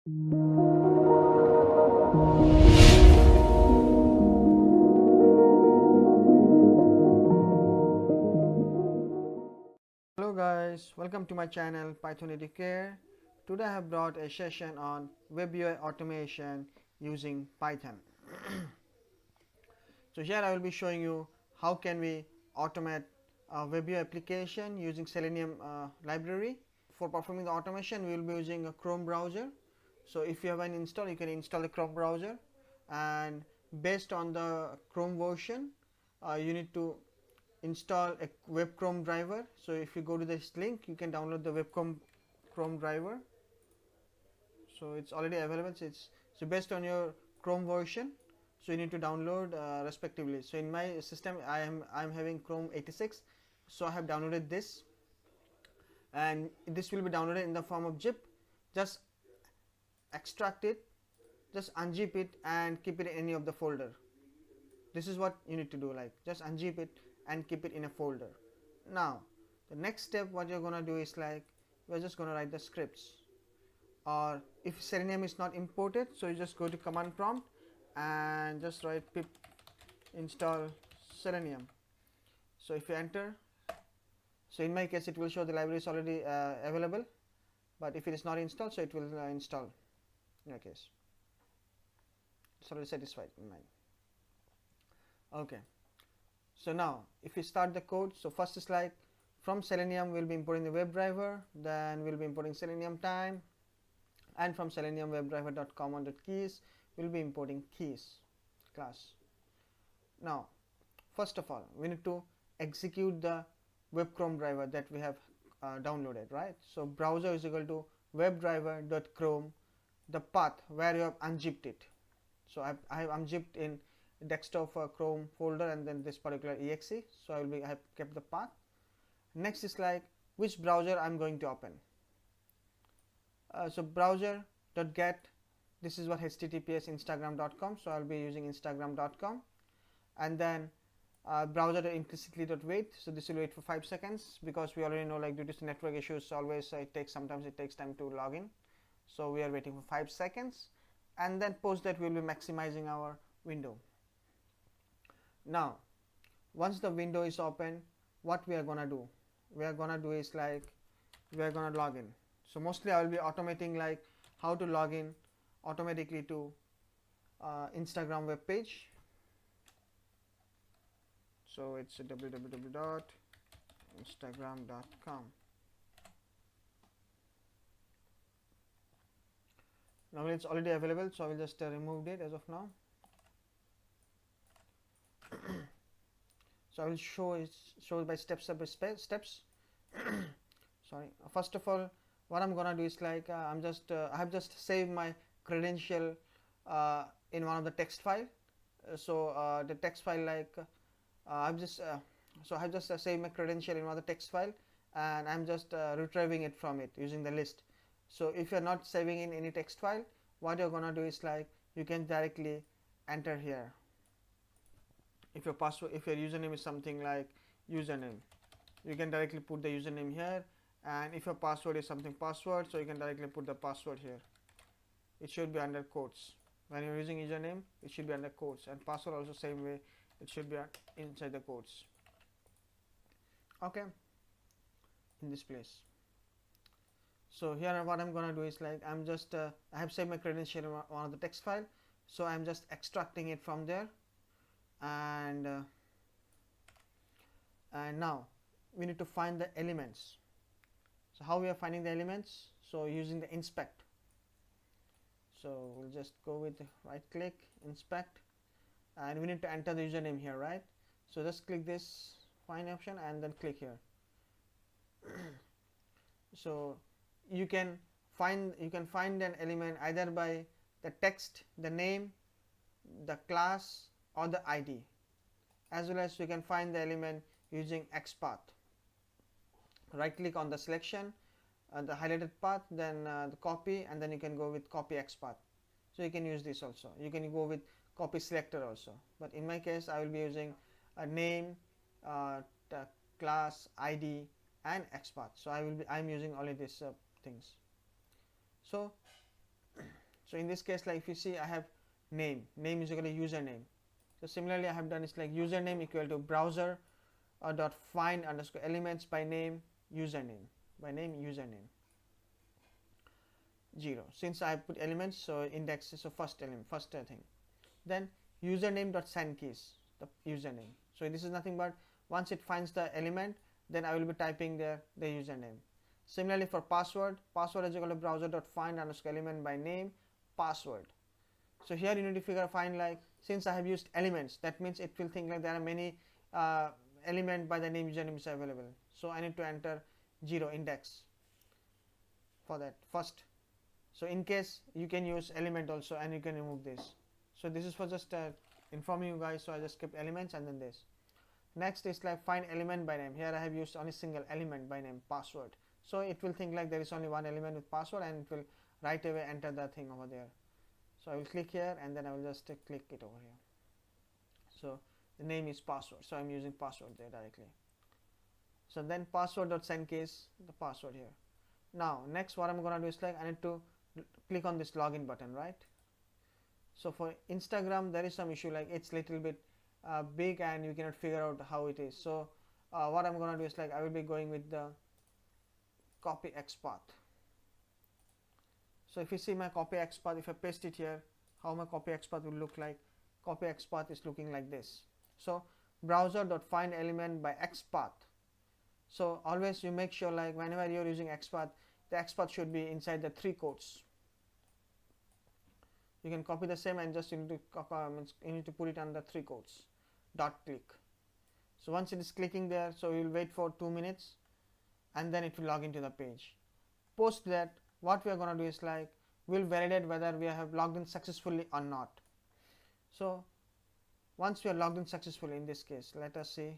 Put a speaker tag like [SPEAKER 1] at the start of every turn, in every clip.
[SPEAKER 1] Hello guys, welcome to my channel Python Educare. Today I have brought a session on WebUI automation using Python. So here I will be showing you how can we automate a WebUI application using Selenium library. For performing the automation we will be using a Chrome browser. So if you have an install, you can install a Chrome browser, and based on the Chrome version you need to install a Webchrome driver. So if you go to this link, you can download the Webchrome driver. So it's already available. So based on your Chrome version, so you need to download respectively. So in my system I'm having Chrome 86, so I have downloaded this, and this will be downloaded in the form of zip. Just extract it, just unzip it and keep it in any of the folder. This is what you need to do, like just unzip it and keep it in a folder. Now the next step what you're gonna do is like we're just gonna write the scripts, or if Selenium is not imported, so you just go to command prompt and just write pip install Selenium. So if you enter, so in my case it will show the library is already available, but if it is not installed, so it will install. In your case it's already satisfied in mine. Okay, so now if we start the code, so first is like from Selenium we'll be importing the WebDriver, then we'll be importing Selenium time, and from Selenium WebDriver.common.keys we'll be importing keys class. Now first of all we need to execute the Webchrome driver that we have downloaded, right? So browser is equal to WebDriver.chrome, the path where you have unzipped it. So I have unzipped in desktop Chrome folder and then this particular exe, so I have kept the path. Next is like which browser I'm going to open. So browser.get, this is what https instagram.com, so I'll be using instagram.com, and then browser implicitly.wait, so this will wait for 5 seconds because we already know, like due to network issues always sometimes it takes time to log in, so we are waiting for 5 seconds, and then post that we'll be maximizing our window. Now once the window is open, what we are gonna do, is like we are gonna log in. So mostly I will be automating like how to log in automatically to Instagram web page. So it's www.instagram.com. Now it's already available, so I will just remove it as of now. So I will show it by steps. Sorry. First of all, what I'm gonna do is like I have just saved my credential in one of the text file. So the text file, like I have just saved my credential in one of the text file, and I'm just retrieving it from it using the list. So if you're not saving in any text file, what you're gonna do is like you can directly enter here. If your password, if your username is something like username, you can directly put the username here, and if your password is something password, so you can directly put the password here. It should be under quotes. When you're using username, it should be under quotes, and password also same way, it should be inside the quotes. Okay, in this place. So here what I'm gonna do is like I'm just I have saved my credential in one of the text file, so I'm just extracting it from there, and now we need to find the elements. So how we are finding the elements? So using the inspect. So we'll just go with right click, inspect, and we need to enter the username here, right? So just click this find option and then click here. So you can find an element either by the text, the name, the class, or the ID, as well as you can find the element using Xpath. Right click on the selection, the highlighted path, then the copy, and then you can go with copy Xpath. So you can use this also. You can go with copy selector also, but in my case I will be using a name, the class, ID, and Xpath. So I'm using only these things. So So in this case, like if you see, I have name is equal to username. So similarly, I have done is like username equal to browser dot find underscore elements by name username 0. Since I put elements, so index is the first element, first thing. Then username dot send keys, the username. So this is nothing but once it finds the element, then I will be typing there the username. Similarly for password is equal to browser dot find underscore element by name password. So here you need to find like, since I have used elements, that means it will think like there are many element by the name username is available. So I need to enter 0 index for that first. So in case you can use element also, and you can remove this. So this is for just informing you guys. So I just kept elements and then this. Next is like find element by name. Here I have used only single element by name password. So it will think like there is only one element with password, and it will right away enter the thing over there. So I will click here and then I will just click it over here. So the name is password, so I'm using password there directly. So then password dot send keys, the password here. Now next what I'm gonna do is like I need to click on this login button, right? So for Instagram there is some issue, like it's little bit big and you cannot figure out how it is. So what I'm gonna do is like I will be going with the copy Xpath. So if you see my copy Xpath, if I paste it here, how my copy Xpath will look like. Copy Xpath is looking like this. So browser dot find element by Xpath. So always you make sure like whenever you're using Xpath, the Xpath should be inside the 3 quotes. You can copy the same and just you need to put it under 3 quotes. Dot click. So once it is clicking there, so you will wait for 2 minutes and then it will log into the page. Post that, what we are going to do is like we'll validate whether we have logged in successfully or not. So once we are logged in successfully, in this case let us see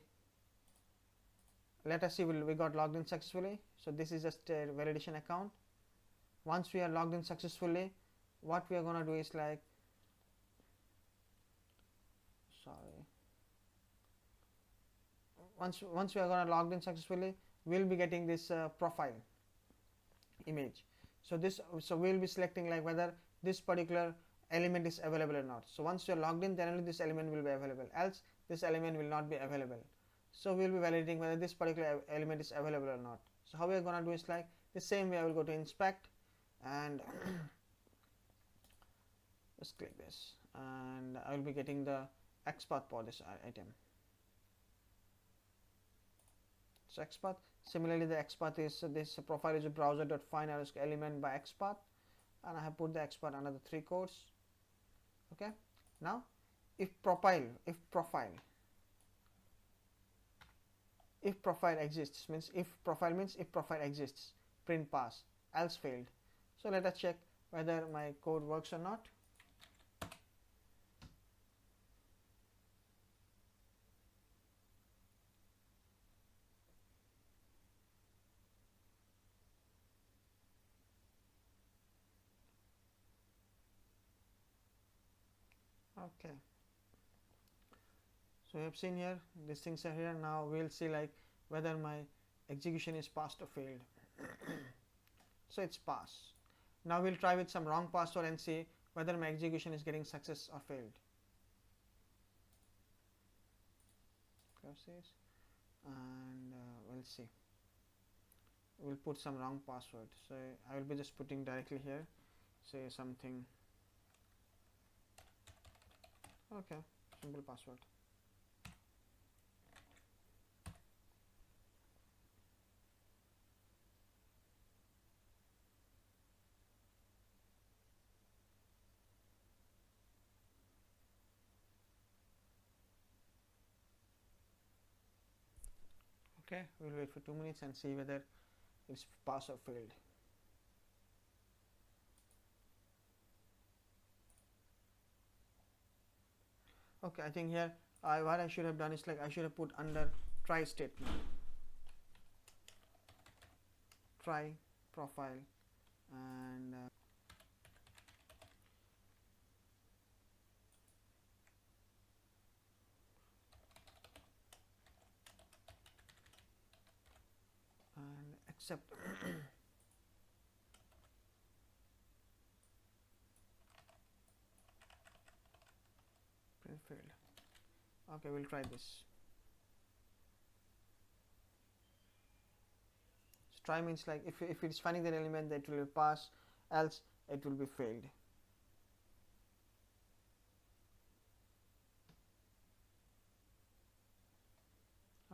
[SPEAKER 1] we got logged in successfully. So this is just a validation account. Once we are logged in successfully, what we are going to do is like once we are going to logged in successfully, we'll be getting this profile image. So we'll be selecting like whether this particular element is available or not. So once you are logged in, then only this element will be available, else this element will not be available. So we'll be validating whether this particular element is available or not. So how we are going to do is like the same way. I will go to inspect and just click this, and I will be getting the Xpath for this item. So Xpath, similarly the Xpath is this profile is a browser.find element by Xpath, and I have put the Xpath under the 3 quotes. Okay, now if profile exists, means if profile exists, print pass, else failed. So let us check whether my code works or not. Okay, so we have seen here these things are here. Now we'll see like whether my execution is passed or failed. So it's passed. Now we'll try with some wrong password and see whether my execution is getting success or failed. Close this and we'll see. We'll put some wrong password. So I will be just putting directly here, say something. Okay, simple password. Okay, we'll wait for 2 minutes and see whether it's passed or failed. Okay, I think here what I should have done is like I should have put under try statement, try profile, and accept. failed. Okay, we'll try this. So try means like if it is finding that element, that will pass, else it will be failed.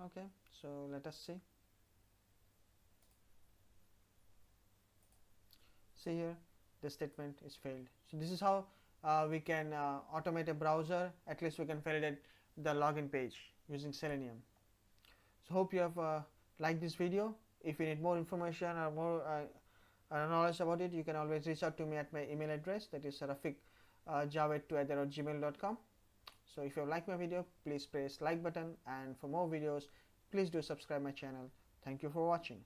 [SPEAKER 1] Okay, so let us see. See here, the statement is failed. So this is how we can automate a browser. At least we can validate the login page using Selenium. So hope you have liked this video. If you need more information or more knowledge about it, you can always reach out to me at my email address, that is rafiq.javed@gmail.com. So if you have liked my video, please press like button, and for more videos please do subscribe my channel. Thank you for watching.